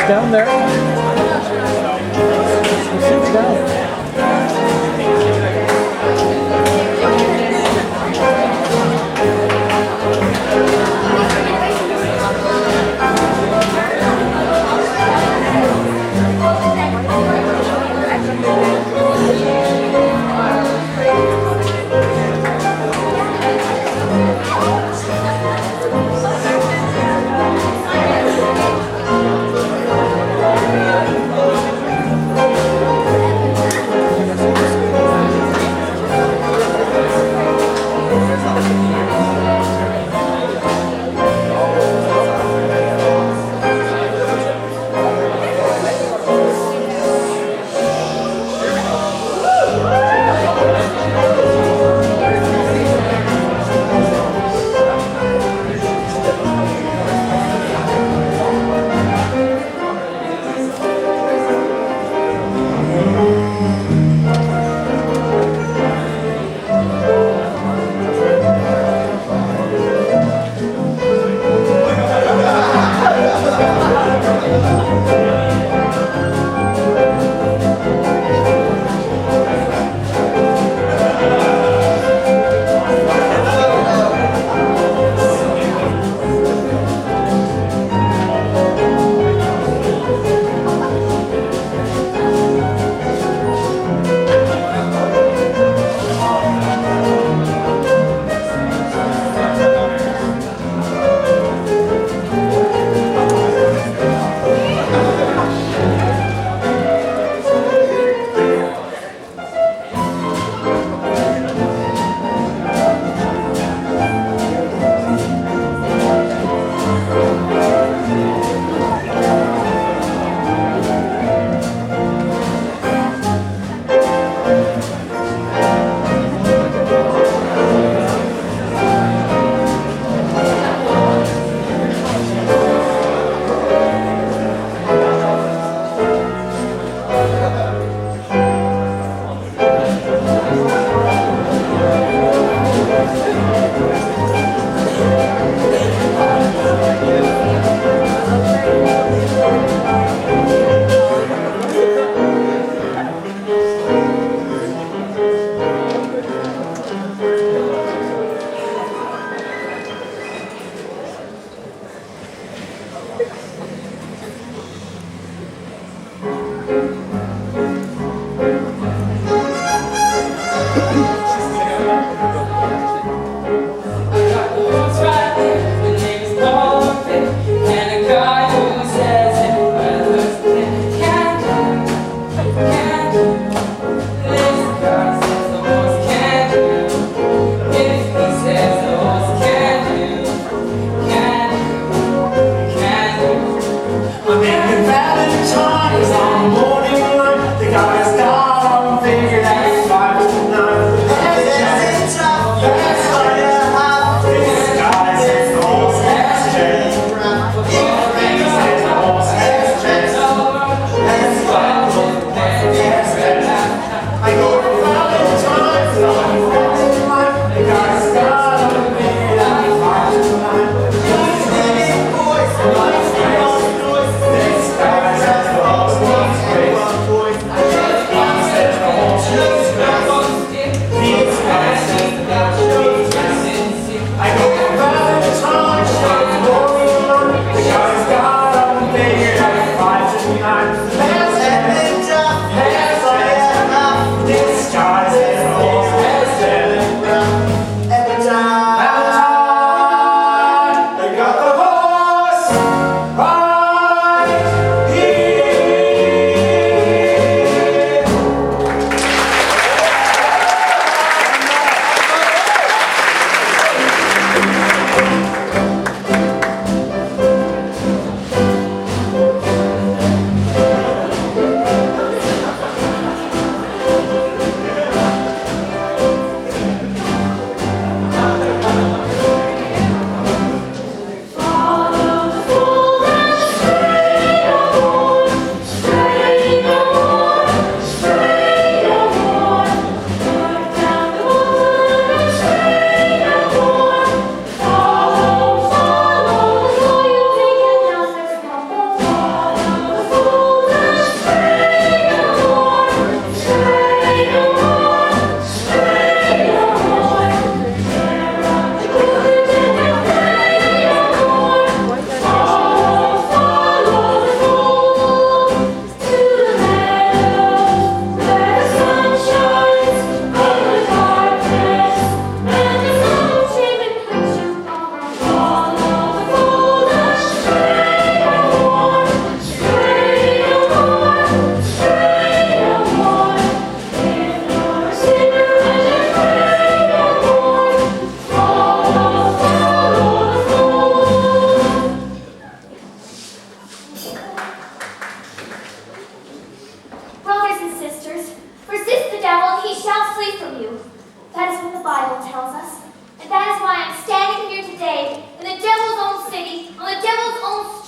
down there. Your seat's down.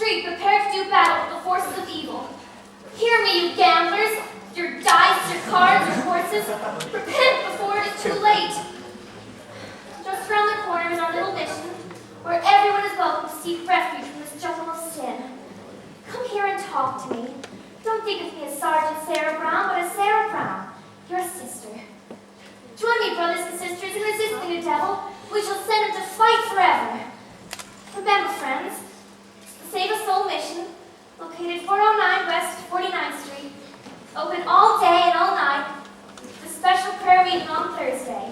street prepared to do battle with the forces of evil. Hear me, you gamblers, your dice, your cards, your horses. Repent before it is too late. Just around the corner is our little mission, where everyone is welcome to seek refuge from this jungle of sin. Come here and talk to me. Don't think of me as Sergeant Sarah Brown, but as Sarah Brown, your sister. Join me, brothers and sisters, in resisting the devil. We shall send him to fight forever. Remember, friends, the Save a Soul mission, located 409 West 49th Street, open all day and all night, with a special prayer meeting on Thursday.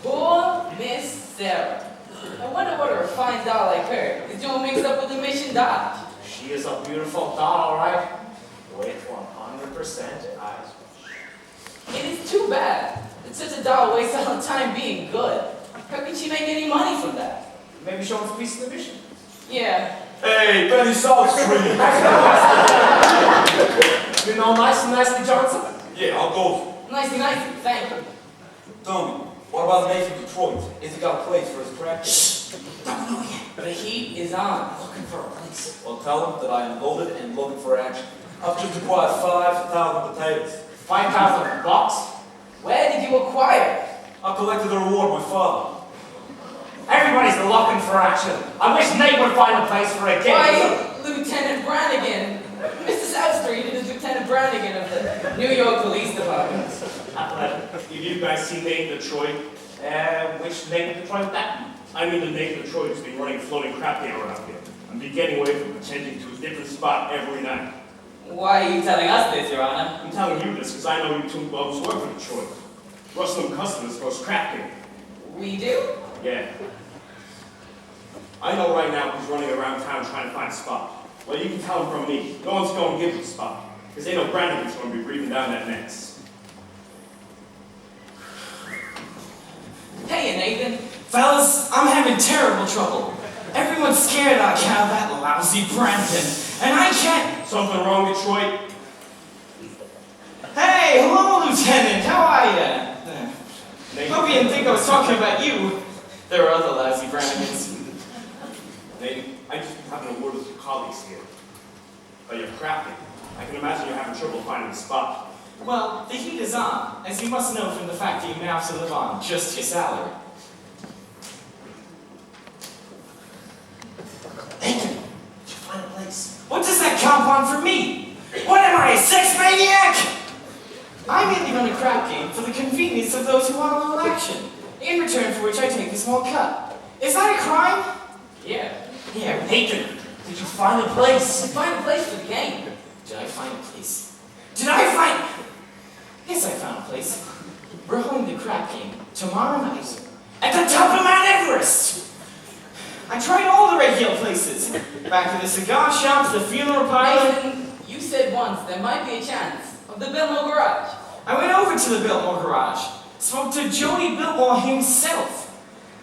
Poor Miss Sarah. I wonder what a refined doll like her is doing mixed up with the mission dodge. She is a beautiful doll, all right? With 100% eyes. It is too bad that such a doll wastes all her time being good. How can she make any money from that? Maybe she wants a piece of the mission. Yeah. Hey, Benny South Street. You know nicely, Johnson? Yeah, I'll go. Nicey, thank you. Tell me, what about Nathan Detroit? Is he got a place for his crack? Don't know yet. The heat is on. Looking for a place. Well, tell him that I am loaded and looking for action. I've just acquired 5,000 potatoes. 5,000 bucks? Where did you acquire? I collected the reward of my father. Everybody's looking for action. I wish Nate would find a place for a kid. Why, Lieutenant Brannigan. Mr. South Street, it is Lieutenant Brannigan of the New York Police Department. Did you guys see Nate Detroit? Which Nate Detroit that? I mean the Nate Detroit who's been running a floating crap game around here. And be getting away from pretending to a different spot every night. Why are you telling us this, Your Honor? I'm telling you this because I know you two bums work for Detroit. Rustling customers for scrap game. We do? Yeah. I know right now who's running around town trying to find a spot. Well, you can tell him from me. No one's going to give him a spot. Because they know Brannigan's going to be breathing down that necks. Hey, Nathan. Fellas, I'm having terrible trouble. Everyone's scared I count that lousy Brannigan, and I can't. Something wrong, Detroit? Hey, hello, Lieutenant. How are ya? Nate, Hope you didn't think I was talking about you. There are other lousy Brannigans. Nate, I just been having a word with your colleagues here. About your crafting. I can imagine you're having trouble finding a spot. Well, the heat is on, as you must know from the fact that you now have to live on just your salary. Nathan, did you find a place? What does that compound for me? What am I, a sex maniac? I merely run a crap game for the convenience of those who want a little action, in return for which I take a small cut. Is that a crime? Yeah. Here, Nathan, did you find a place? Find a place for the game. Did I find a place? Did I find... Yes, I found a place. We're holding the crap game tomorrow night at the top of Mount Everest. I tried all the regular places. Back to the cigar shops, the funeral parlor. Nathan, you said once there might be a chance of the Biltmore Garage. I went over to the Biltmore Garage, spoke to Jody Biltmore himself.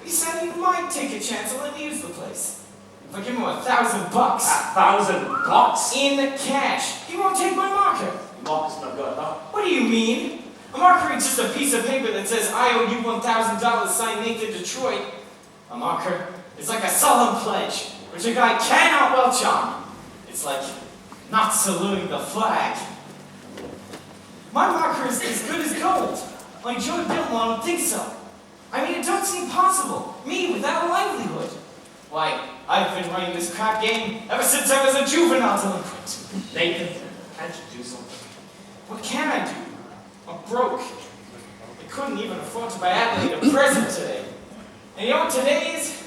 He said he might take a chance and let me use the place. If I give him $1,000. $1,000? In cash. He won't take my marker. Mark's not good, no? What do you mean? A marker is just a piece of paper that says, I owe you $1,000, signed Nathan Detroit. A marker is like a solemn pledge, which a guy cannot welch on. It's like not saluting the flag. My marker is as good as gold. Like Joey Biltmore don't think so. I mean, it don't seem possible. Me without a livelihood. Why, I've been running this crap game ever since I was a juvenile delinquent. Nathan, can't you do something? What can I do? I'm broke. I couldn't even afford to buy Adelaide a present today. And you know what today is?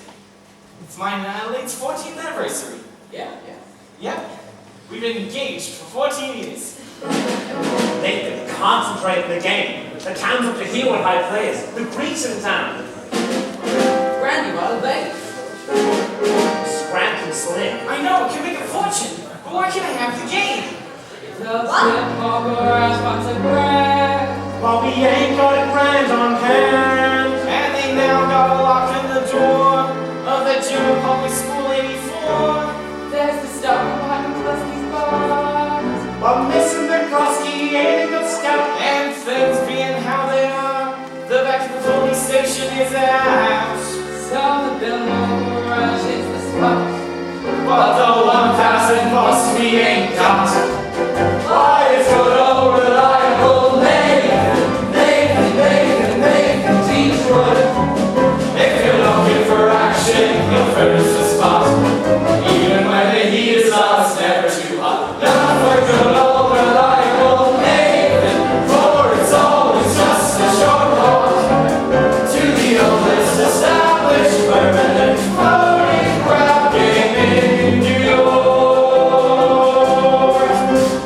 It's mine and Adelaide's 14th anniversary. Yeah. Yep. We've been engaged for 14 years. Nathan, concentrate on the game. The town's up to here with high players. The Greeks in town. Brandy bottle, babe. Scranton Slim. I know, it can make a fortune. But why can't I have the game? But we ain't got a grand on hand. And they now got a lock in the door of the Junior Public School 84. There's the star out. So the bill rushes the spot. But the 1,000 bucks we ain't got. Why it's good old reliable Nathan Detroit. If you're looking for action, he'll furnish the spot. Even when the heat is on, it's never too hot. Not for good old reliable Nathan, for it's always just a short walk to the oldest established permanent floating crab game in New York.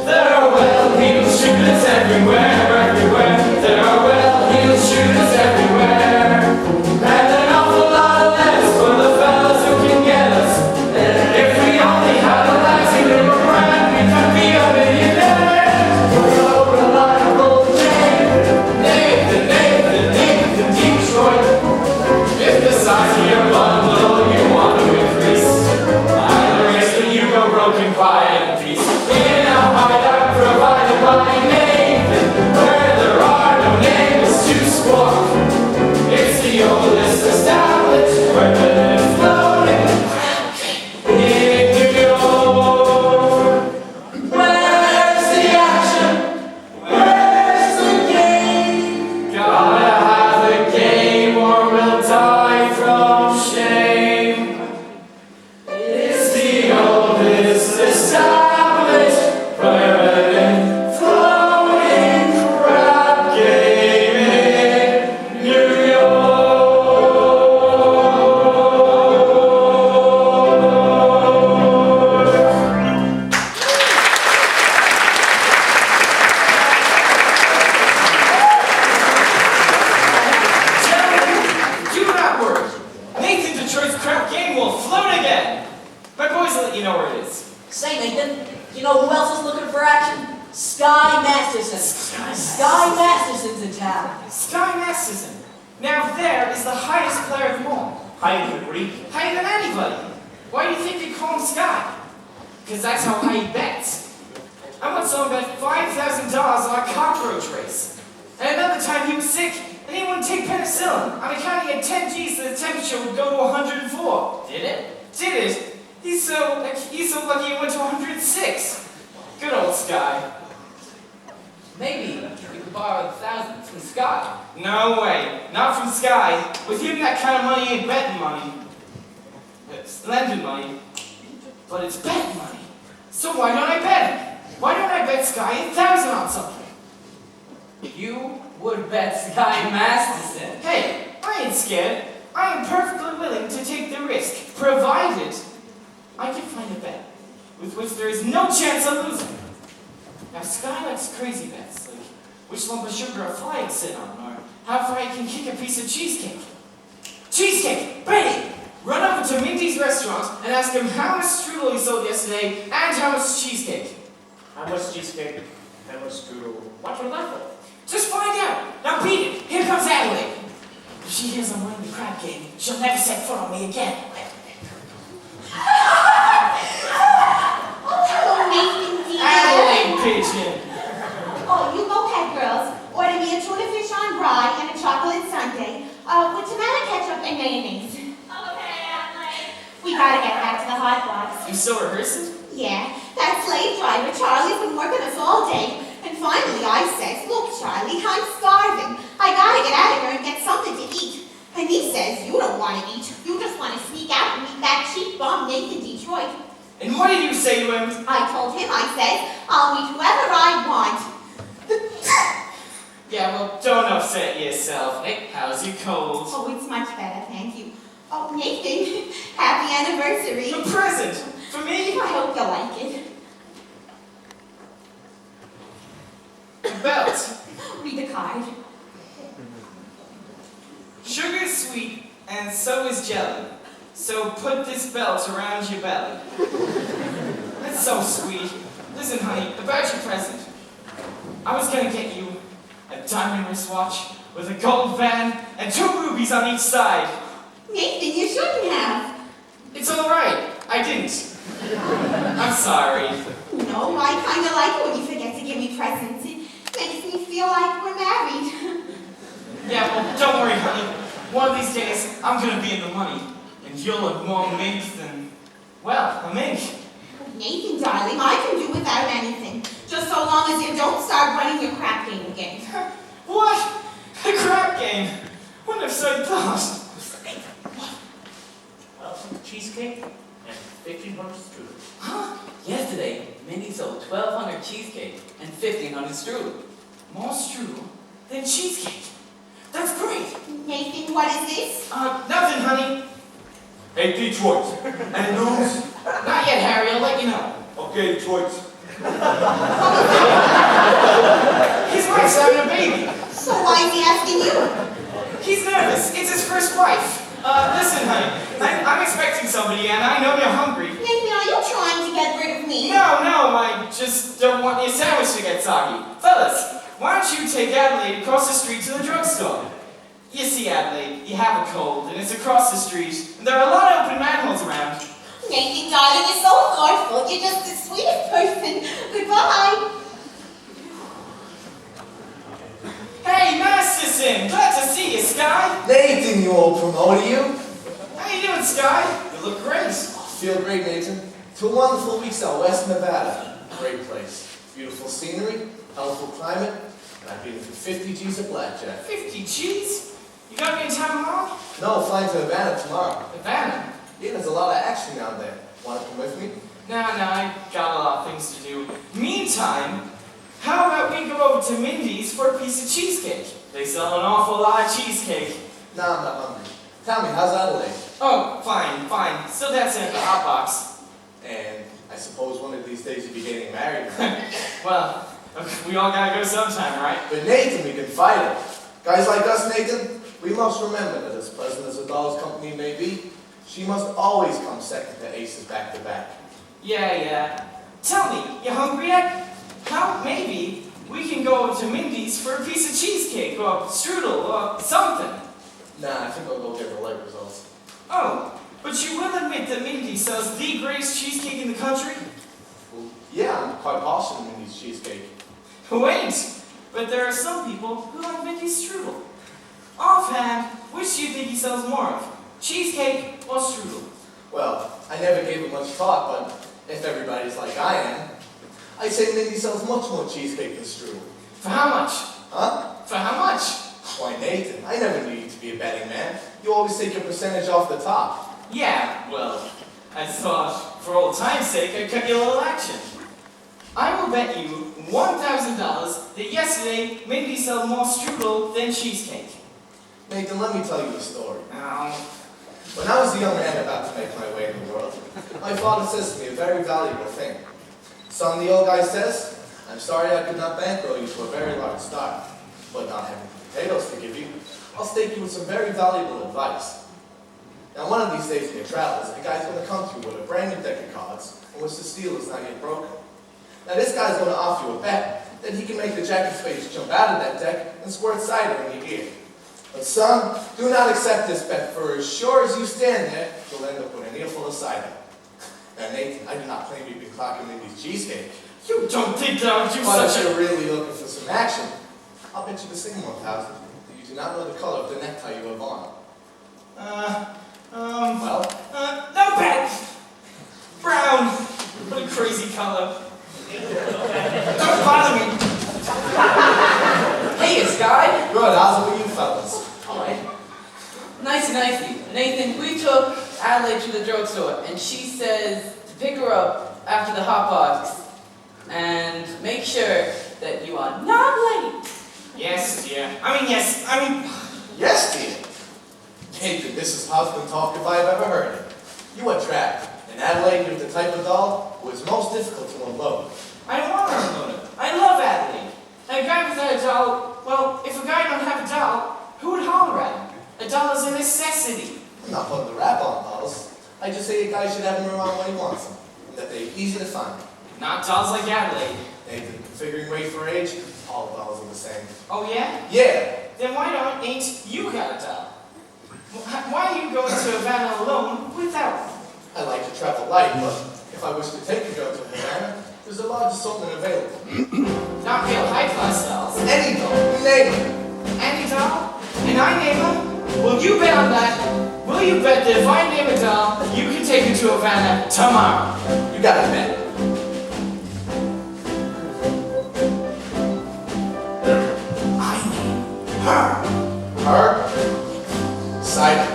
There are well-heeled shooters everywhere. There are well-heeled shooters everywhere. And an awful lot of less for the fellas who can get us. And if we only had a lazy little brand, we could be a millionaire. Good old reliable Nathan Detroit. If the size of your bundle you want to increase, either race that you go broken quiet and peace. In a hideout provided by Nathan, where there are no neighbors to squawk. It's the oldest established permanent floating in New York. Where's the action? Where's the game? Gotta have a game or we'll die from shame. It's the oldest established permanent floating crab game in New York. Gentlemen, do not worry. Nathan Detroit's crap game will float again. My boys will let you know where it is. Say, Nathan, do you know who else is looking for action? Sky Masterson. Sky Masterson's in town. Sky Masterson. Now there is the highest player of them all. Higher than Greek. Higher than anybody. Why do you think they call him Sky? Because that's how high he bets. I once saw him bet $5,000 on a cockroach race. And another time he was sick and he wouldn't take penicillin. On account he had 10 G's that the temperature would go to 104. Did it? Did it? He's so lucky he went to 106. Good old Sky. Maybe you could borrow 1,000 from Scott. No way. Not from Sky. With him, that kind of money ain't betting money. It's lending money. But it's betting money. So why don't I bet him? Why don't I bet Sky 1,000 on something? You would bet Sky Masterson. Hey, I ain't scared. I am perfectly willing to take the risk, provided I can find a bet with which there is no chance of losing. Now, Sky likes crazy bets, like which lump of sugar a fly can sit on, or how far I can kick a piece of cheesecake. Cheesecake! Brady! Run over to Mindy's restaurant and ask him how much strudel he sold yesterday and how much cheesecake. How much cheesecake? How much strudel? What's your level? Just find out! Now beat it! Here comes Adelaide! If she hears I'm winning the crab game, she'll never set foot on me again. Hello, Nathan dear. Adelaide Pigeon! Oh, you go ahead, girls. Order me a tuna fish on rye and a chocolate sundae with tomato ketchup and mayonnaise. Okay, Adelaide. We gotta get back to the hot dogs. You still rehearsing? Yeah, that slave driver Charlie's been working us all day. And finally I says, look, Charlie, I'm starving. I gotta get out of here and get something to eat. And he says, you don't want to eat. You just want to sneak out and meet that cheap bum Nathan Detroit. And what did you say to him? I told him, I said, I'll meet whoever I want. Yeah, well, don't upset yourself. Hey, how's your cold? Oh, it's much better, thank you. Oh, Nathan, happy anniversary. A present! For me? I hope you like it. A belt. Read the card. Sugar is sweet, and so is jelly. So put this belt around your belly. That's so sweet. Listen, honey, about your present. I was gonna get you a diamond wristwatch with a gold band and 2 rubies on each side. Nathan, you shouldn't have. It's all right. I didn't. I'm sorry. No, I kind of like it when you forget to give me presents. It makes me feel like we're married. Yeah, well, don't worry, honey. One of these days, I'm gonna be in the money, and you'll look more mink than, well, a mink. Nathan, darling, I can do without anything. Just so long as you don't start running your crap game again. What? A crap game? What have I thought? Well, cheesecake and 1,500 strudel. Huh? Yesterday, Mindy sold 1,200 cheesecake and 1,500 strudel. More strudel than cheesecake. That's great. Nathan, what is this? Nothing, honey. Hey, Detroit. Any news? Not yet, Harry. I'll let you know. Okay, Detroit. His wife's having a baby. So why is he asking you? He's nervous. It's his first wife. Listen, honey. I'm expecting somebody, and I know you're hungry. Nathan, are you trying to get rid of me? No, I just don't want your sandwich to get soggy. Fellas, why don't you take Adelaide across the street to the drugstore? You see, Adelaide, you have a cold, and it's across the street, and there are a lot of open manholes around. Nathan, darling, you're so thoughtful. You're just the sweetest person. Goodbye. Hey, Masterson! Glad to see you, Sky! Nathan, you old promoter, you. How you doing, Sky? You look great. Feel great, Nathan. 2 wonderful weeks out west Nevada. Great place. Beautiful scenery, healthful climate, and I'd be in for 50 G's of blackjack. 50 G's? You gotta be in town tomorrow? No, flying to Havana tomorrow. Havana? Yeah, there's a lot of action down there. Want to come with me? No, I got a lot of things to do. Meantime, how about we go over to Mindy's for a piece of cheesecake? They sell an awful lot of cheesecake. Nah, I'm not hungry. Tell me, how's Adelaide? Oh, fine. Still dancing in the hot box. And I suppose one of these days you'll be getting married. Well, we all gotta go sometime, right? But Nathan, we can fight it. Guys like us, Nathan, we must remember that as pleasant as a doll's company may be, she must always come second to aces back to back. Yeah. Tell me, you hungry yet? How maybe we can go over to Mindy's for a piece of cheesecake or strudel or something. Nah, I think I'll go get the light results. Oh, but you will admit that Mindy sells the greatest cheesecake in the country? Well, yeah, I'm quite partial to Mindy's cheesecake. Wait, but there are some people who like Mindy's strudel. Offhand, which do you think he sells more of? Cheesecake or strudel? Well, I never gave it much thought, but if everybody's like I am, I'd say Mindy sells much more cheesecake than strudel. For how much? Huh? For how much? Why, Nathan, I never knew you to be a betting man. You always take your percentage off the top. Yeah, well, I thought, for old time's sake, I'd cut you a little action. I will bet you $1,000 that yesterday Mindy sold more strudel than cheesecake. Nathan, let me tell you a story. Oh, When I was a young man about to make my way in the world, my father says to me a very valuable thing. Son, the old guy says, I'm sorry I could not bankroll you to a very large start, but not having potatoes to give you, I'll stake you with some very valuable advice. Now, one of these days in your travels, a guy's going to come to you with a brand new deck of cards in which the steel is not yet broken. Now, this guy's going to offer you a bet that he can make the jack of spades jump out of that deck and squirt cider in your ear. But son, do not accept this bet, for as sure as you stand there, you'll end up with an earful of cider. Now, Nathan, I do not claim you've been clocking Mindy's cheesecake. you don't think that I would do But such if a... you're really looking for some action, I'll bet you the same 1,000 that you do not know the color of the necktie you have on. Well, no bet. Brown. What a crazy color. Don't bother me. Hey, Sky. good, how's it with you fellas? Alright. Nicey. Nathan, we took Adelaide to the drugstore, and she says to pick her up after the hot box and make sure that you are not late. Yes, dear. I mean... Yes, dear. Nathan, this is husband talk if I have ever heard it. You are trapped, and Adelaide, you're the type of doll who is most difficult to unload. I don't want to unload it. I love Adelaide. A guy without a doll, well, if a guy don't have a doll, who would holler at him? A doll is a necessity. I'm not putting the rap on dolls. I just say a guy should have them around when he wants them, and that they're easy to find. Not dolls like Adelaide. Nathan, figuring weight for age, all dolls are the same. Oh, yeah? Yeah, Then ain't you got a doll? Why are you going to Havana alone without one? I like to travel light, but if I wish to take a girl to Havana, there's a large assortment available. Not real high-class dolls. Any doll, you name it. Any doll? And I name her Will you bet on that? Will you bet that if I name a doll, you can take her to Havana tomorrow? You got it, man. I name her. Her? Sidon.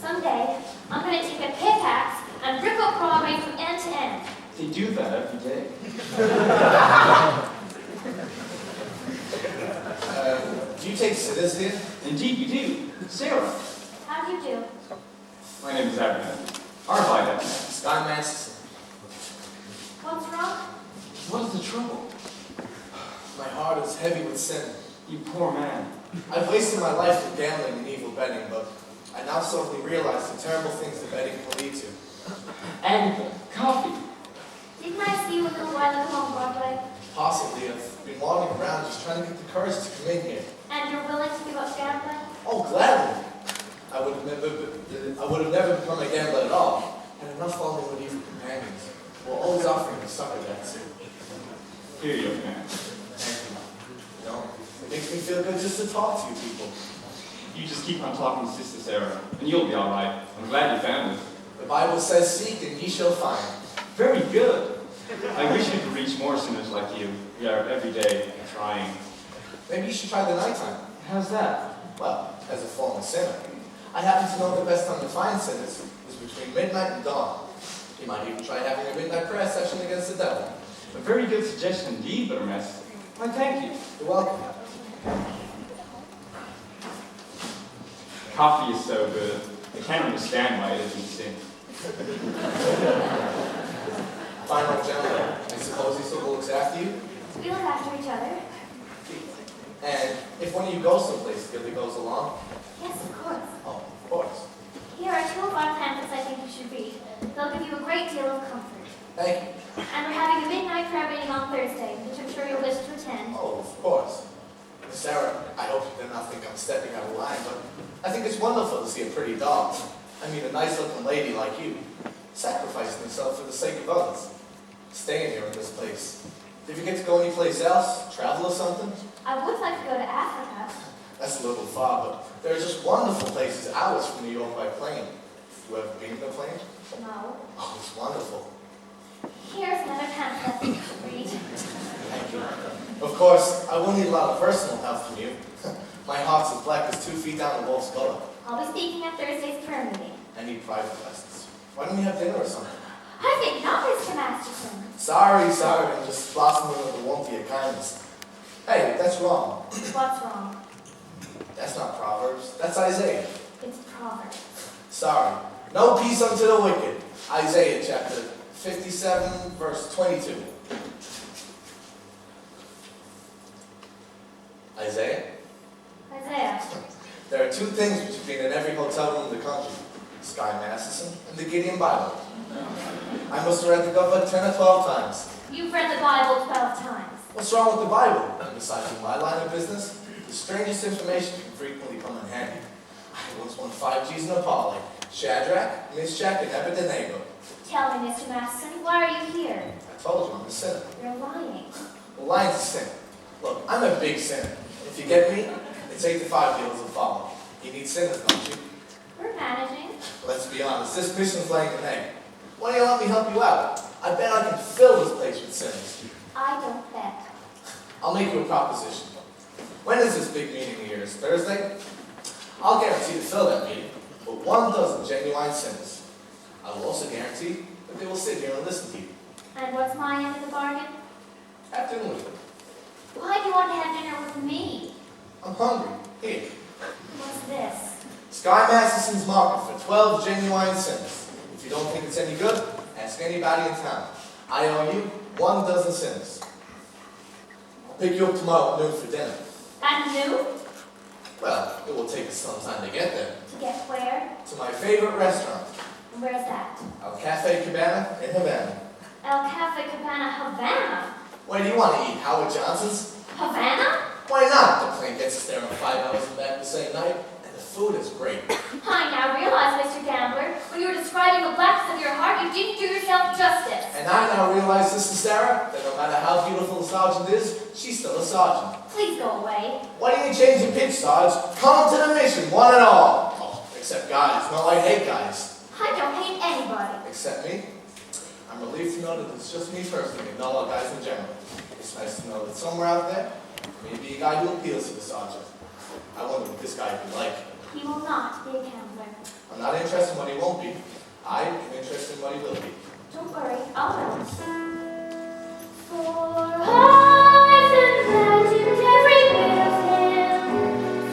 Someday, I'm gonna take a pickaxe and rip up Broadway from end to end. They do that every day. Do you take sitters here? Indeed we do. Sarah. How do you do? My name is Abernathy. Arvide Abernathy. Sky Masterson. What's wrong? What is the trouble? My heart is heavy with sin. You poor man. I've wasted my life with gambling and evil betting, but I now suddenly realize the terrible things that betting can lead to. Agatha, coffee. Didn't I see you a little while ago on Broadway? Possibly, I've been wandering around just trying to get the courage to come in here. And you're willing to give up gambling? Oh, gladly. I would have never become a gambler at all, had enough falling with evil companions, who are always offering me sucker bets. Here, young man. Thank you. You know, it makes me feel good just to talk to you people. You just keep on talking to Sister Sarah, and you'll be all right. I'm glad you found it. The Bible says, seek and ye shall find. Very good. I wish we could reach more sinners like you. We are every day trying. Maybe you should try the nighttime. How's that? Well, as a former sinner, I happen to know the best time to find sinners is between midnight and dawn. You might even try having a midnight prayer session against the devil. A very good suggestion indeed, Brother Master. Why, thank you. You're welcome. Coffee is so good. I can't understand why it isn't sin. Fine old gentleman. I suppose he still looks after you? We look after each other. And if one of you goes someplace, Gilly goes along? Yes, of course. Oh, of course. Here are 2 of our pamphlets I think you should read. They'll give you a great deal of comfort. Thank you. And we're having a midnight prayer meeting on Thursday, which I'm sure you'll wish to attend. Oh, of course. Miss Sarah, I hope you do not think I'm stepping out of line, but I think it's wonderful to see a pretty doll. I mean, a nice-looking lady like you, sacrificing herself for the sake of others. Staying here in this place. Did you get to go anyplace else? Travel or something? I would like to go to Africa. That's a little far, but there are just wonderful places hours from New York by plane. You ever been in a plane? No. Oh, it's wonderful. Here's another pamphlet you should read. Thank you. Of course, I will need a lot of personal help from you. My heart's as black as 2 feet down the wolf's gullet. I'll be speaking at Thursday's prayer meeting. I need private lessons. Why don't we have dinner or something? I think not, Mr. Masterson. Sorry, I'm just blossoming with the warmth of your kindness. Hey, that's wrong. What's wrong? That's not Proverbs. That's Isaiah. It's Proverbs. Sorry. No peace unto the wicked. Isaiah chapter 57, verse 22. Isaiah? Isaiah. There are 2 things which have been in every hotel room in the country. Sky Masterson and the Gideon Bible. I must have read the cover 10 or 12 times. You've read the Bible 12 times. What's wrong with the Bible? Besides in my line of business, the strangest information can frequently come in handy. I once won 5 G's in a parlay. Shadrach, Meshach, and Abednego. Tell me, Mr. Masterson, why are you here? I told you I'm a sinner. You're lying. Well, lying's a sin. Look, I'm a big sinner. If you get me, it's 8 to 5 deals will follow. You need sinners, don't you? We're managing. Let's be honest, this mission's laying an egg. Why don't you let me help you out? I bet I can fill this place with sinners. I don't bet. I'll make you a proposition. When is this big meeting of yours? Thursday? I'll guarantee to fill that meeting with 12 genuine sinners. I will also guarantee that they will sit here and listen to you. And what's my end of the bargain? Have dinner with me. Why do you want to have dinner with me? I'm hungry. Here. What's this? Sky Masterson's market for 12 genuine sinners. If you don't think it's any good, ask anybody in town. I owe you 1 dozen sinners. I'll pick you up tomorrow at noon for dinner. At noon? Well, it will take us some time to get there. To get where? To my favorite restaurant, And where's that? El Cafe Cabana in Havana. El Cafe Cabana, Havana. Where do you want to eat? Howard Johnson's? Havana? Why not? The plane gets us there in 5 hours and back the same night, and the food is great. I now realize, Mr. Gambler, when you were describing the blackness of your heart, you didn't do yourself justice. And I now realize, Sister Sarah, that no matter how beautiful the sergeant is, she's still a sergeant. Please go away. Why do you change your pitch, Sarge? Come to the mission, one and all. Oh, except guys. No, I hate guys. I don't hate anybody. Except me? I'm relieved to know that it's just me personally, and not all guys in general. It's nice to know that somewhere out there, may be a guy who appeals to the sergeant. I wonder what this guy would be like. He will not be a gambler. I'm not interested in what he won't be. I'm interested in what he will be. Don't worry, I'll know. For I've imagined every bit of him,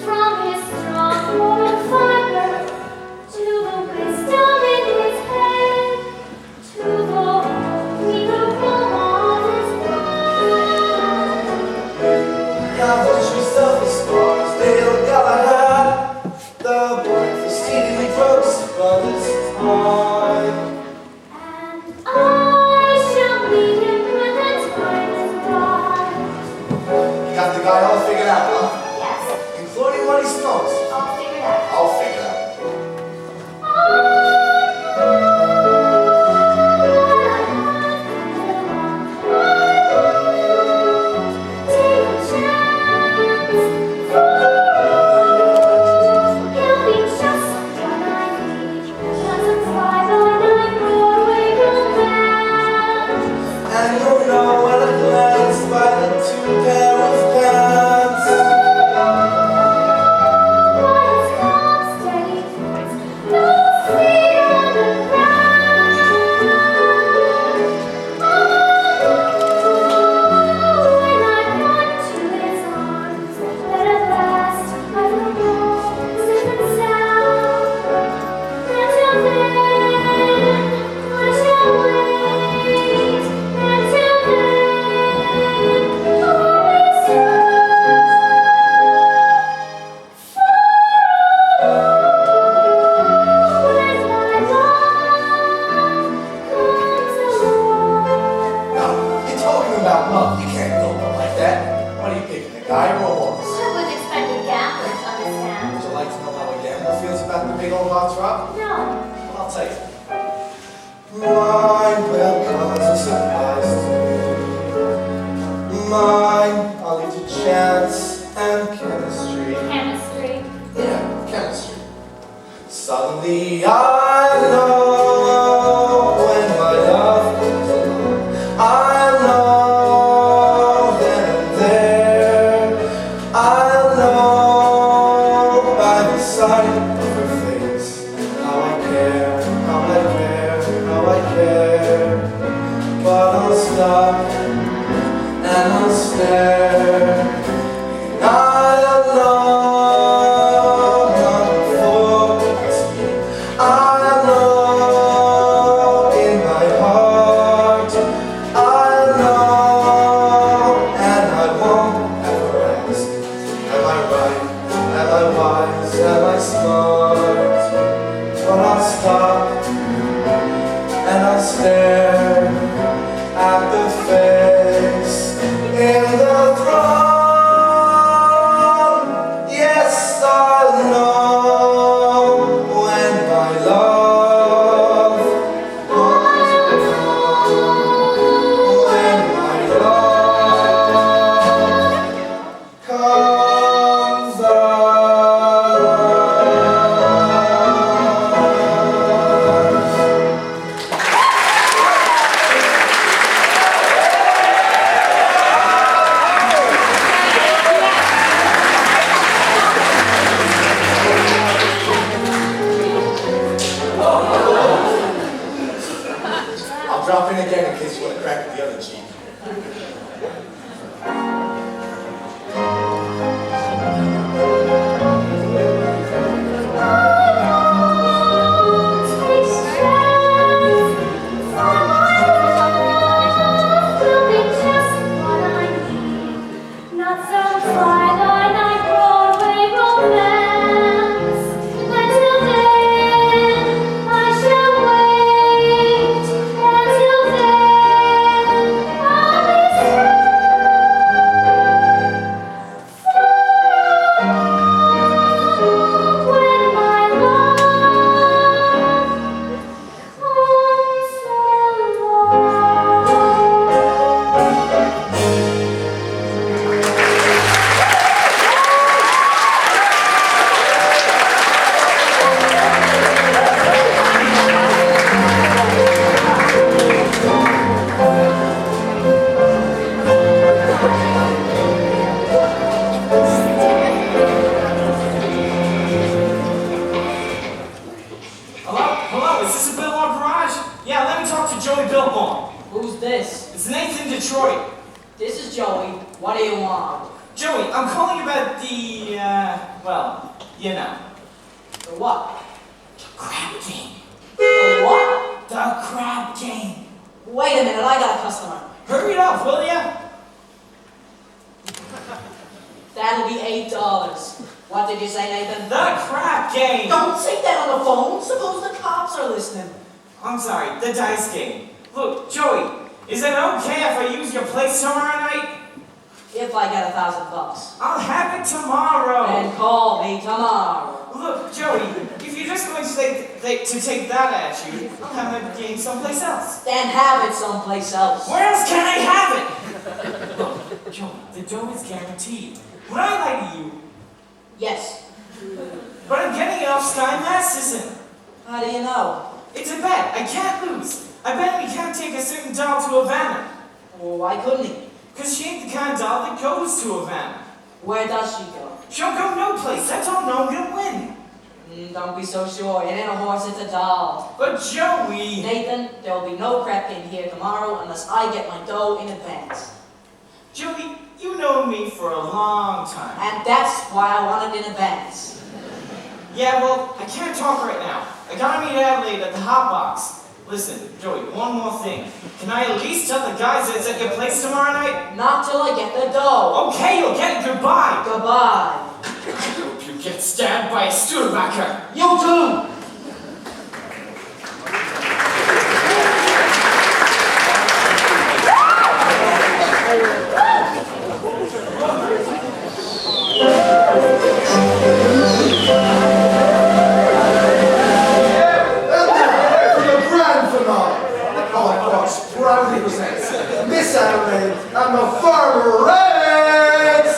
from his strong moral fiber to the wisdom in his head, to the regal roll on his brow. Cavalry stuff as stars, Dale Galahad. The breakfast eating folks, but it's time. And I shall meet him when the time is right. You got the guy all figured out, huh? Yes, Including what he smokes. I'll figure it out. I'll figure it out. And you'll know at a glance by the 2 pair of pants. Now, you're talking about love. You can't build up like that. What are you picking, a guy or a horse? I wouldn't expect a gambler to understand. Would you like to know how a gambler feels about the big old heartthrob? No. Well, I'll tell you. Mine will cause a surprise to me. Mine, I'll leave to chance and chemistry. Chemistry. Yeah, chemistry. Suddenly I know when my love comes along. I know then and there. I know by the sight of her face how I care, how I care, how I care. But I'll stop and I'll stare. Not alone, not before me. I know in my heart. I know, and I won't ever ask. Am I right? Am I wise? Am I smart? But I'll stop and I'll stare at the face in the throne. Yes, I know when my love, when my love comes along. I'll drop in again in case you want to crack the other cheek. Take strength from my love. Detroit. This is Joey. What do you want? Joey, I'm calling about the, well, you know. The what? Crab game. The what? The crab game. Wait a minute, I got a customer. Hurry it up, will ya? That'll be $8. What did you say, Nathan? The crab game. Don't say that on the phone. Suppose the cops are listening. I'm sorry, the dice game. Look, Joey, is it okay if I use your place tomorrow night? If I get $1,000. I'll have it tomorrow. Then call me tomorrow. Look, Joey, if you're just going to take that at you, I'll have the game someplace else. Then have it someplace else. Where else can I have it? Look, Joey, the dough is guaranteed. Would I lie to you? Yes. But I'm getting it off Sky Masterson. How do you know? It's a bet. I can't lose. I bet we can't take a certain doll to Havana. Well, why couldn't he? Because she ain't the kind of doll that goes to Havana. Where does she go? She'll go no place. That's all no gonna win. Don't be so sure. It ain't a horse, it's a doll. But Joey... Nathan, there'll be no crap in here tomorrow unless I get my dough in advance. Joey, you know me for a long time. And that's why I want it in advance. Yeah, well, I can't talk right now. I gotta meet Adelaide at the Hot Box. Listen, Joey, one more thing. Can I at least tell the guys it's at your place tomorrow night? Not till I get the dough. Okay, you'll get it. Goodbye. Goodbye. I hope you get stabbed by a Studebaker. You too. Proudly presents Miss Adelaide and the Farmer Reds!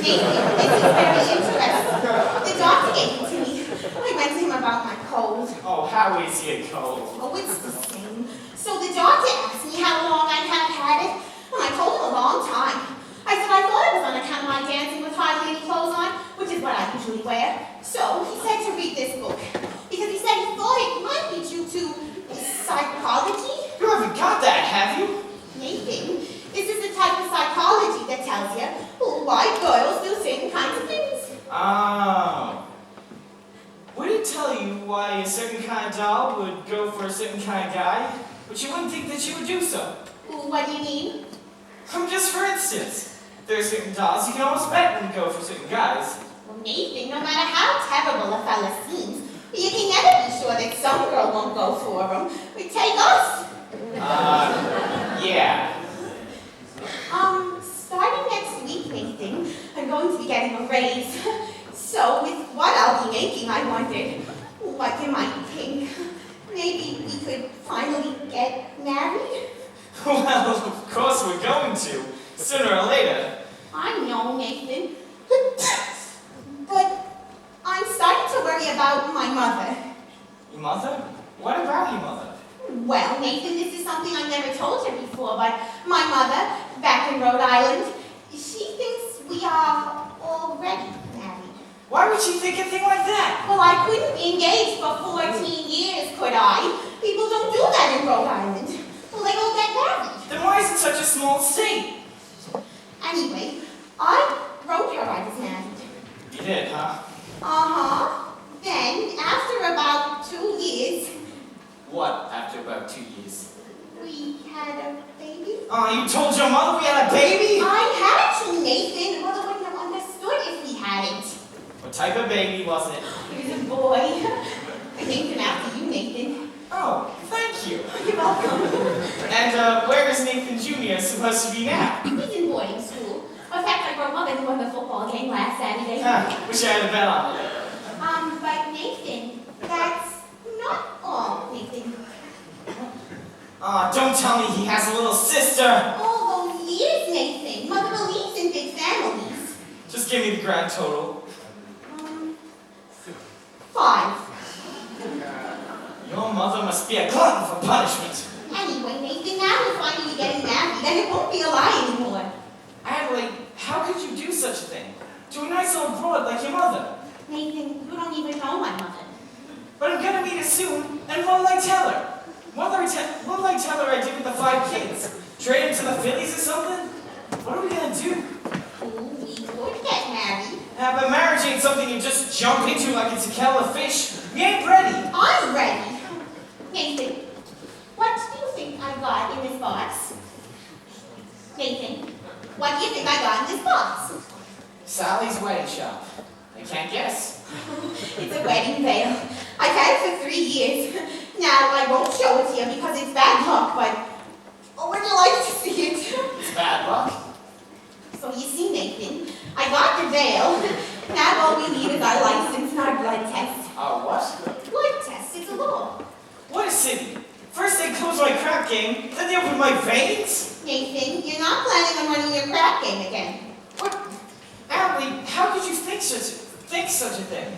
Nathan, this is very interesting. The doctor gave it to me. I went to him about my cold. Oh, how is your cold? Oh, it's the same. So the doctor asked me how long I have had it, and I told him a long time. I said I thought it was on account of my dancing with hardly any clothes on, which is what I usually wear. So he said to read this book, because he said he thought it might be due to psychology. You haven't got that, have you? Nathan, this is the type of psychology that tells you why girls do certain kinds of things. Oh. Would it tell you why a certain kind of doll would go for a certain kind of guy, but you wouldn't think that she would do so? What do you mean? Just for instance, there are certain dolls you can almost bet would go for certain guys. Well, Nathan, no matter how terrible a fella seems, you can never be sure that some girl won't go for him. Take us. Yeah. Starting next week, Nathan, I'm going to be getting a raise. So with what I'll be making, I wondered, what you might think. Maybe we could finally get married? Well, of course we're going to, sooner or later. I know, Nathan. But I'm starting to worry about my mother. Your mother? What about your mother? Well, Nathan, this is something I never told you before, but my mother, back in Rhode Island, she thinks we are already married. Why would she think a thing like that? Well, I couldn't be engaged for 14 years, could I? People don't do that in Rhode Island. Well, they don't get married. Then why is it such a small state? Anyway, I wrote her I was married. You did, huh? Uh-huh. Then, after about 2 years, What, after about 2 years? we had a baby. Oh, you told your mother we had a baby? I had to, Nathan. Mother wouldn't have understood if we hadn't. What type of baby was it? He was a boy. I named him after you, Nathan. Oh, thank you. You're welcome. And where is Nathan Jr. supposed to be now? He's in boarding school. In fact, I broke up and won the football game last Saturday. Wish I had a bet on it. But Nathan, that's not all, Nathan. Aw, don't tell me he has a little sister. All those years, Nathan. Mother believes in big families. Just give me the grand total. 5. Your mother must be a glutton for punishment. Anyway, Nathan, now we're finally getting married, and it won't be a lie anymore. Adelaide, how could you do such a thing? To a nice old broad like your mother. Nathan, you don't even know my mother. But I'm gonna meet her soon, and what'll I tell her? What'll I tell her I did with the 5 kids? Trade them to the Phillies or something? What are we gonna do? We could get married. But marriage ain't something you just jump into like it's a kettle of fish. We ain't ready. I'm ready. Nathan, what do you think I got in this box? Nathan, what do you think I got in this box? Sally's wedding shop. I can't guess. It's a wedding veil. I've had it for 3 years. Now, I won't show it to you because it's bad luck, but would you like to see it? It's bad luck. So you see, Nathan, I got the veil. Now all we need is our license and our blood test. What? Blood test, it's a law. What a city. First they close my crap game, then they open my veins? Nathan, you're not planning on running your crap game again. What? Adelaide, how could you think such a thing?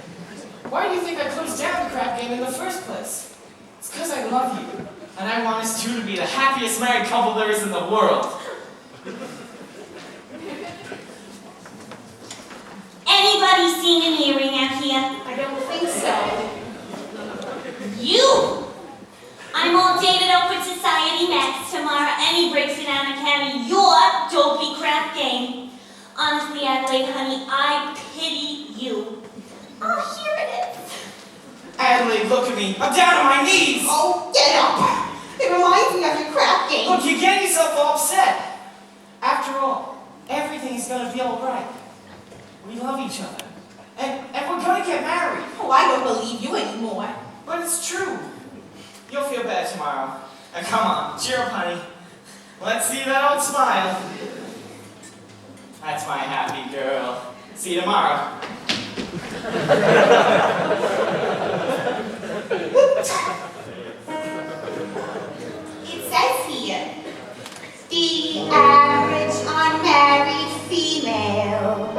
Why do you think I closed down the crap game in the first place? It's because I love you, and I want us two to be the happiest married couple there is in the world. Anybody seen an earring out here? I don't think so. You! I'm all dated up with Society Max tomorrow, and he breaks it down and carry your dopey crap game. Honestly, Adelaide, honey, I pity you. Oh, here it is. Adelaide, look at me. I'm down on my knees. Oh, get up. It reminds me of your crap game. Look, you're getting yourself all upset. After all, everything's gonna be all right. We love each other. And we're gonna get married. Oh, I don't believe you anymore. But it's true. You'll feel better tomorrow. Now come on, cheer up, honey. Let's see that old smile. That's my happy girl. See you tomorrow. It says here, the average unmarried female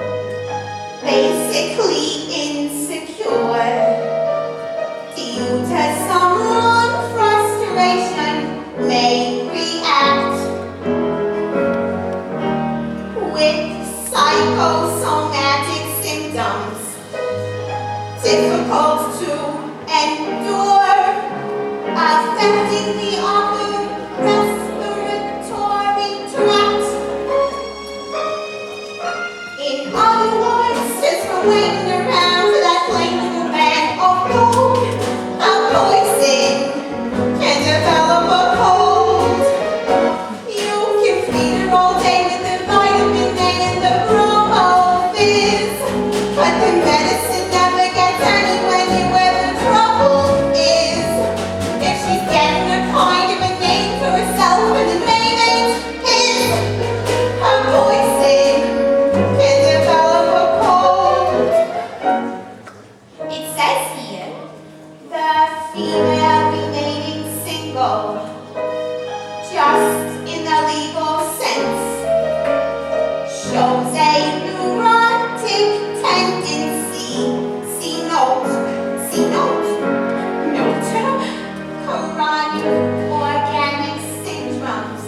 organic syndromes,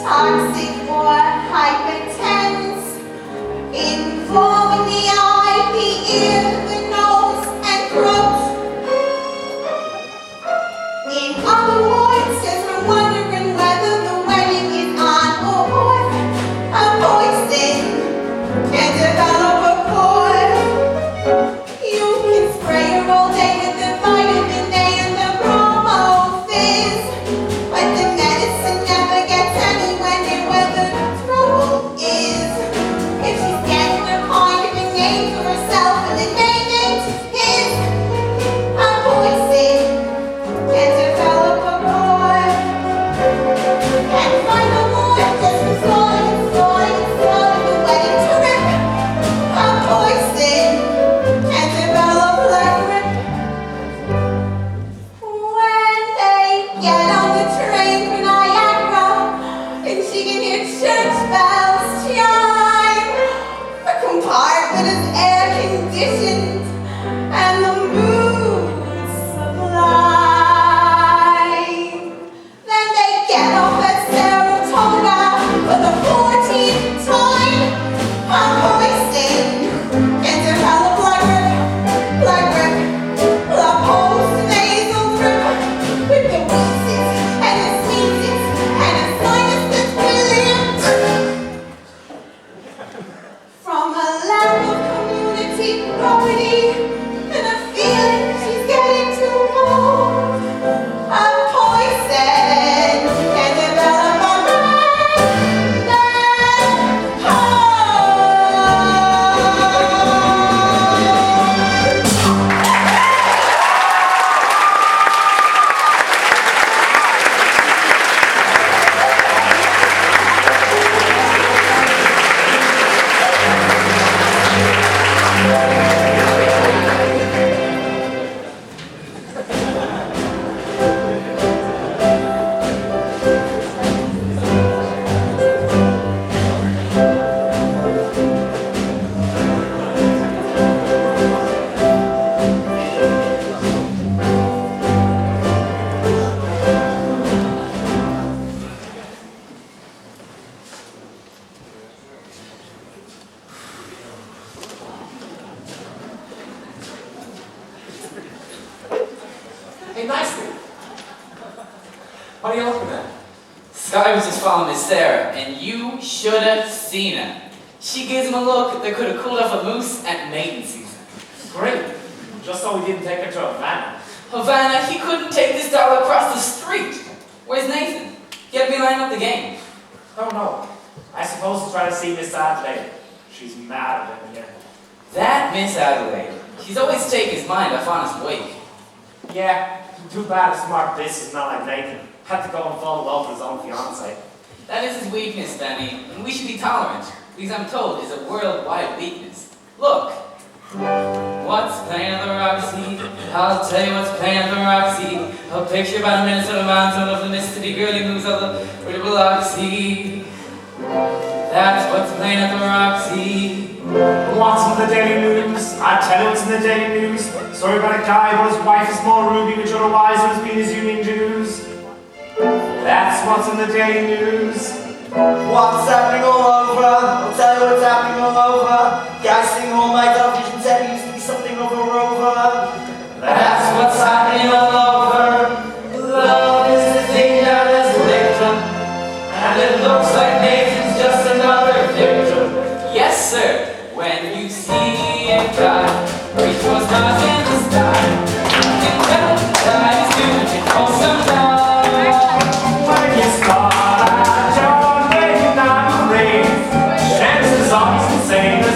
toxic or hypertense, involving the eye, the ear, the nose, and throat. In other words, as we're wondering whether the wedding is on or off, a poison can develop a cord. You can spray her all day with the vitamin A and the bromo fizz, but the medicine never gets anywhere near where the trouble is. If she's getting a kind of a name for herself and the name ain't his, a poison can develop a cord. And furthermore, just for slowing the wedding trip, a poison can develop like grip. When they get on the train for Niagara, and she can hear church bells chime, the compartment is air conditioned, and the mood sublime. Then they get off at Saratoga for the 14th time. A poison can develop like grip, la post-nasal drip, with the wheezes and the sneezes and a sinus that's brilliant. From a lack of community property and a feeling she's getting too old, a poison can develop a Hey, nicely. What are you looking at? Sky was just following Miss Sarah, and you should have seen her. She gives him a look that could have cooled off a moose at mating season. Great. Just so we didn't take her to Havana. Havana, he couldn't take this doll across the street. Where's Nathan? He had to be lining up the game. Oh no. I suppose to try to see Miss Adelaide. She's mad at him again. That Miss Adelaide. She's always taken his mind off on his wake. Yeah, too bad a smart bitch is not like Nathan. Had to go and fall in love with his own fiancée. That is his weakness, Danny, and we should be tolerant, because I'm told it's a worldwide weakness. Look. What's playing at the Roxy? I'll tell you what's playing at the Roxy. A picture by the Minnesota Mountain of the Mississippi girly moves of the pretty Biloxi. That's what's playing at the Roxy. What's in the Daily News? I tell you what's in the Daily News. Story about a guy but his wife is more ruby, which otherwise would have been his union dues. That's what's in the Daily News. What's happening all over? I'll tell you what's happening all over. Guys sitting home, my television set used to be something of a rover. That's what's happening all over. Love is the thing that has licked him, and it looks like Nathan's just another victim. Yes, sir. When you see a guy reach for stars in the sky, you can tell that he's doing it for some love. When you start at your late night rave, chances are he's insane.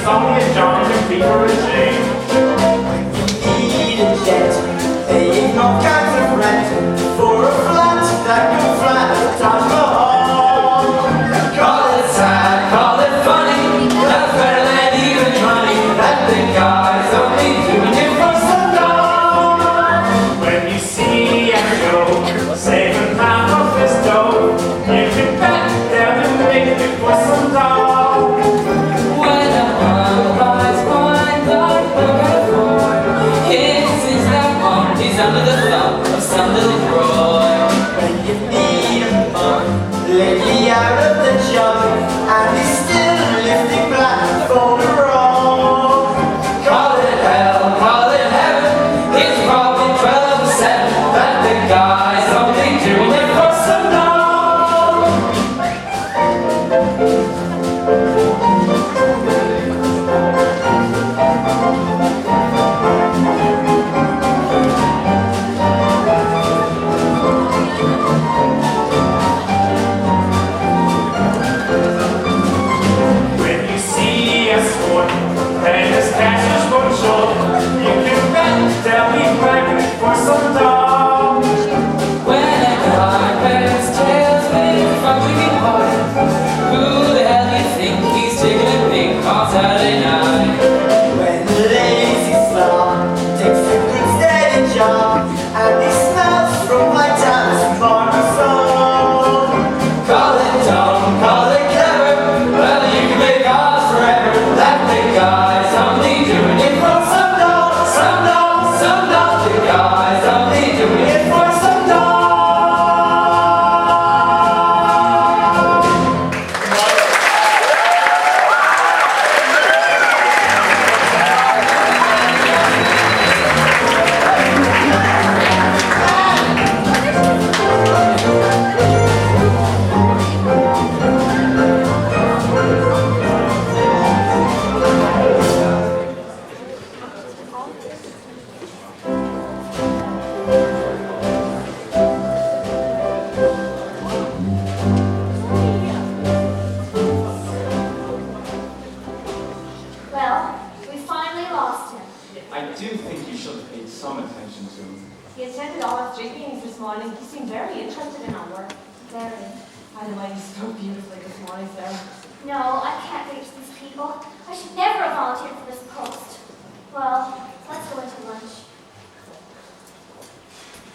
morning. You seem very interested in our work. Very. By the way, you spoke beautifully this morning, Sarah. No, I can't reach these people. I should never have volunteered for this post. Well, let's go into lunch.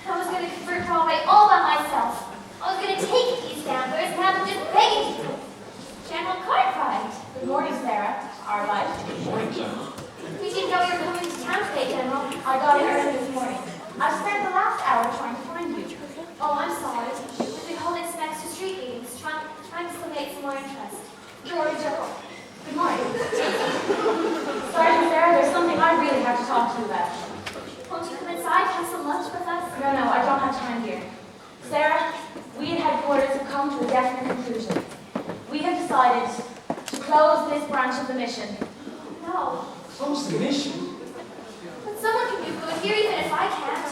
I was going to convert Broadway all by myself. I was going to take these gamblers and have them just begging people. General Cartwright. Good morning, Sarah. Arlite. Good morning, General. We didn't know you were coming to town today, General. I got here early this morning. I've spent the last hour trying to find you. Oh, I'm sorry. We've been holding some extra street meetings, trying to stimulate some more interest. George, General. Good morning. Sergeant Sarah, there's something I really have to talk to you about. Won't you come inside, have some lunch with us? No, I don't have time here. Sarah, we at headquarters have come to a definite conclusion. We have decided to close this branch of the mission. No. Close the mission? But someone can do good here, even if I can't.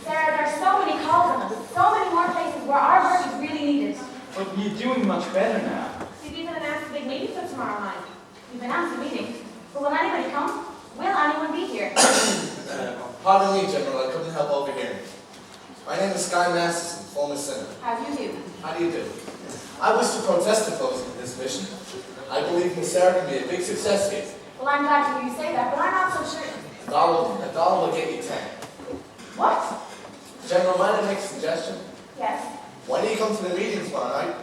Sarah, there are so many calls on us, so many more places where our work is really needed. But you're doing much better now. We've even announced a big meeting for tomorrow night. We've announced a meeting, but will anybody come? Will anyone be here? Pardon me, General, I couldn't help overhearing. My name is Guy Masterson, former senator. How do you do? How do you do? I wish to protest the closing of this mission. I believe Miss Sarah can be a big success here. Well, I'm glad to hear you say that, but I'm not so sure. A dollar will get you 10. What? General, might I make a suggestion? Yes. Why don't you come to the meeting tomorrow night?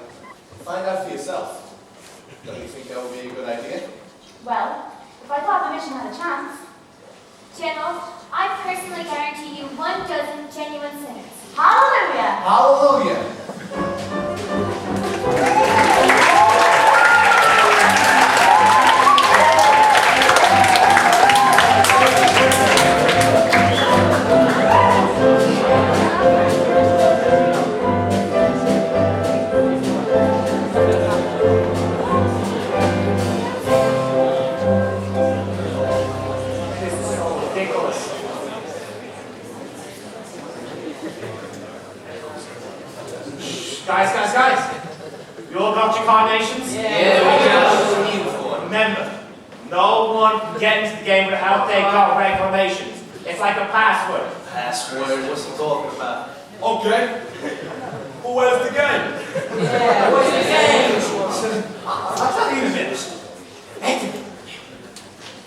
Find out for yourself. Don't you think that would be a good idea? Well, if I thought the mission had a chance. General, I personally guarantee you 12 genuine sinners. Hallelujah! Hallelujah! This is so ridiculous. Guys. You all got your carnations? Remember, no one can get into the game without they got reclamations. It's like a password. Password, what's he talking about? Okay. Well, where's the game? Yeah, what's the game? I'll tell you in a minute. Anthony,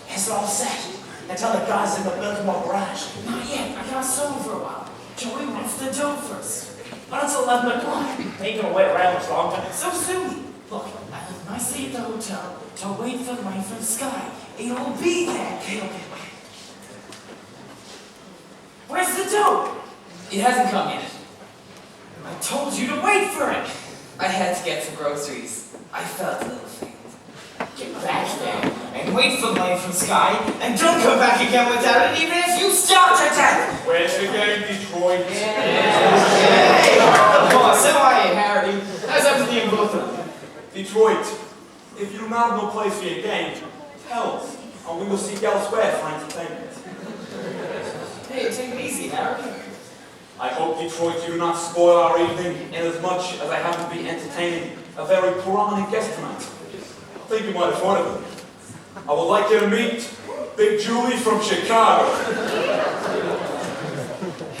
it's all set. And tell the guys in the Biltmore garage. Not yet. I got someone for a while. Joey wants the dough first. But it's 11 o'clock. Ain't gonna wait around much longer. So soon. Look, I live nicely at the hotel to wait for the rain from the sky. It'll be there. Okay. Where's the dough? It hasn't come yet. I told you to wait for it. I had to get some groceries. I felt a little faint. Get back there and wait for the rain from the sky, and don't come back again without it, even if you start to death. Where's the game, Detroit? Hey, boss, how are you, Harry? How's everything in Brooklyn? Detroit, if you do not have no place for your game, tell us, and we will seek elsewhere for entertainment. Hey, take it easy, Harry. I hope, Detroit, you do not spoil our evening, inasmuch as I happen to be entertaining a very prominent guest tonight. I think you might have heard of him. I would like you to meet Big Julie from Chicago.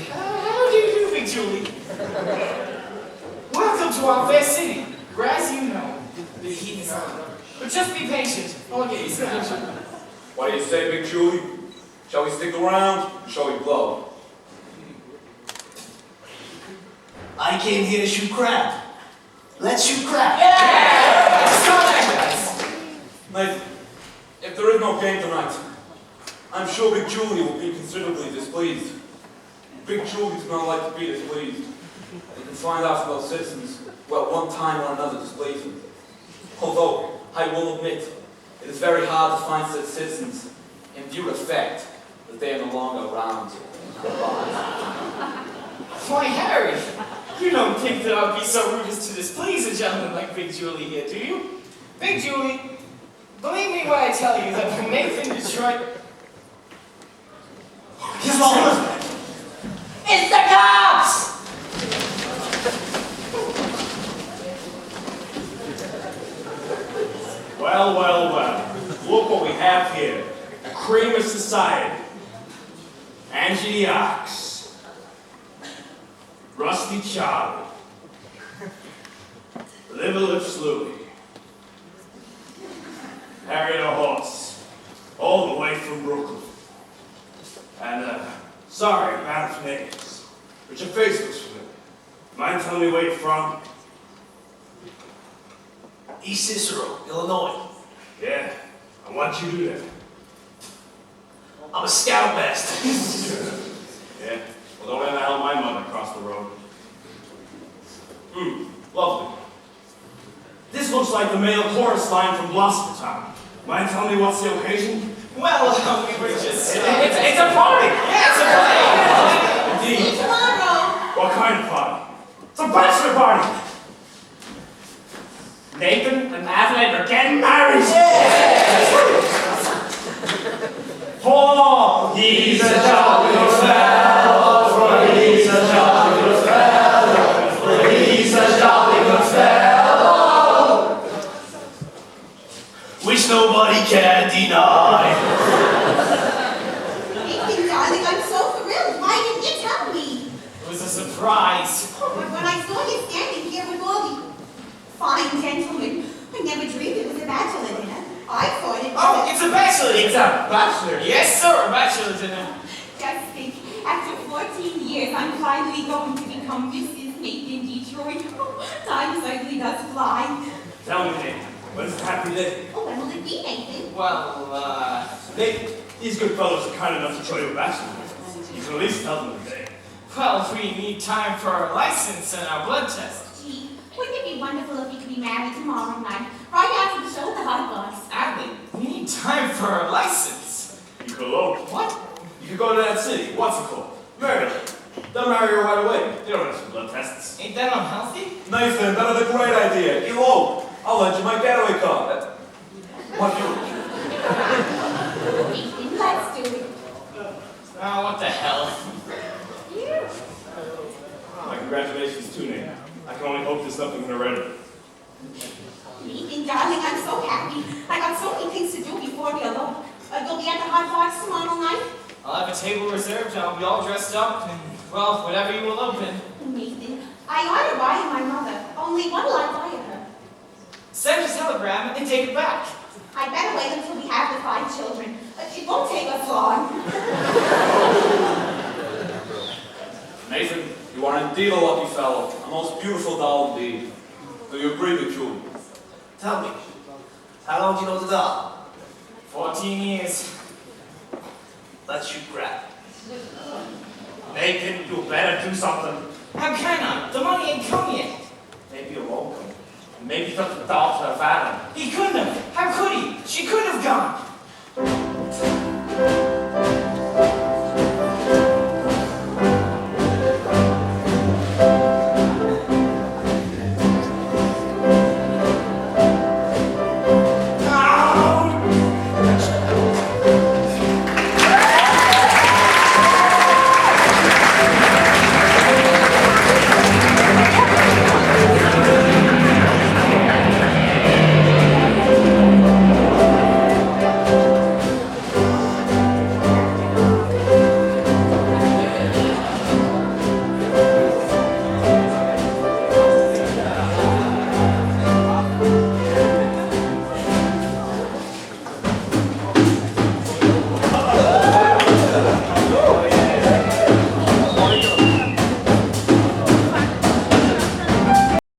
How do you do, Big Julie? Welcome to our fair city, where, as you know, the heat is on. But just be patient. I'll get you some action. What do you say, Big Julie? Shall we stick around, or shall we blow? I came here to shoot crap. Let's shoot crap. Let's go there, guys. Nathan, if there is no game tonight, I'm sure Big Julie will be considerably displeased. Big Julie does not like to be displeased. You can find out from those citizens who at one time or another displeased him. Although, I will admit, it is very hard to find such citizens in view of the fact that they are no longer around in our lives. Why, Harry, you don't think that I'd be so rude as to displease a gentleman like Big Julie here, do you? Big Julie, believe me when I tell you that when Nathan Detroit... He's wrong. It's the cops! Well. Look what we have here. A cream of society. Angie the Ox. Rusty Charlie. Liver Lips Louie. Harried a horse. All the way from Brooklyn. And, sorry, bad of names. But your face looks familiar. Mind telling me where you're from? East Cicero, Illinois. Yeah. And what'd you do there? I'm a scoutmaster. Yeah. Well, don't ever help my mother cross the road. Lovely. This looks like the male chorus line from Gloucestertown. Mind telling me what's the occasion? Well, we were just... It's a party! Yeah, it's a play! See you Indeed. tomorrow. What kind of party? It's a bachelor party! Nathan and Adelaide are getting married! For he's a jolly good fellow, for he's a jolly good fellow, for he's a jolly good fellow, Which nobody can deny. Nathan, darling, I'm so thrilled. Why didn't you tell me? It was a surprise. Oh, but when I saw you standing here with all the fine gentlemen, I never dreamed it was a bachelor dinner. I thought it was Oh, it's a bachelor! It's a bachelor. Yes, sir, a bachelor dinner. Just think, after 14 years, I'm finally going to become Mrs. Nathan Detroit. Time certainly does fly. Tell me, Nathan, what is the happy day? Oh, when will it be, Nathan? Well, Nathan, these good fellows are kind enough to show you a bachelor. You can at least tell them the day. well, we need time for our license and our blood test. Gee, wouldn't it be wonderful if we could be married tomorrow night, right after the show at the Hot Box? Adley, we need time for our license. You could alone. What? You could go to that city. What's it called? Maryland. They'll marry her right away. They don't have some blood tests. Ain't that unhealthy? Nathan, that is a great idea. You won't. I'll lend you my getaway car. What you? Nathan, let's do it. Oh, what the hell? My congratulations too, Nathan. I can only hope there's nothing in the ready. Nathan, darling, I'm so happy. I got so many things to do before we elope. You'll be at the Hot Box tomorrow night? I'll have a table reserved and I'll be all dressed up and, well, whatever you will open. Nathan, I ought to buy my mother. Only what'll I buy her? Send a telegram and take it back. I better wait until we have the 5 children. It won't take us long. Nathan, you are indeed a lucky fellow. A most beautiful doll indeed. Do you agree with Julie? Tell me, how long do you know the doll? 14 years. Let's shoot crap. Nathan, you better do something. How can I? The money ain't come yet. Maybe you won't come. Maybe you took the doll to her father. He couldn't have. How could he? She couldn't have gone.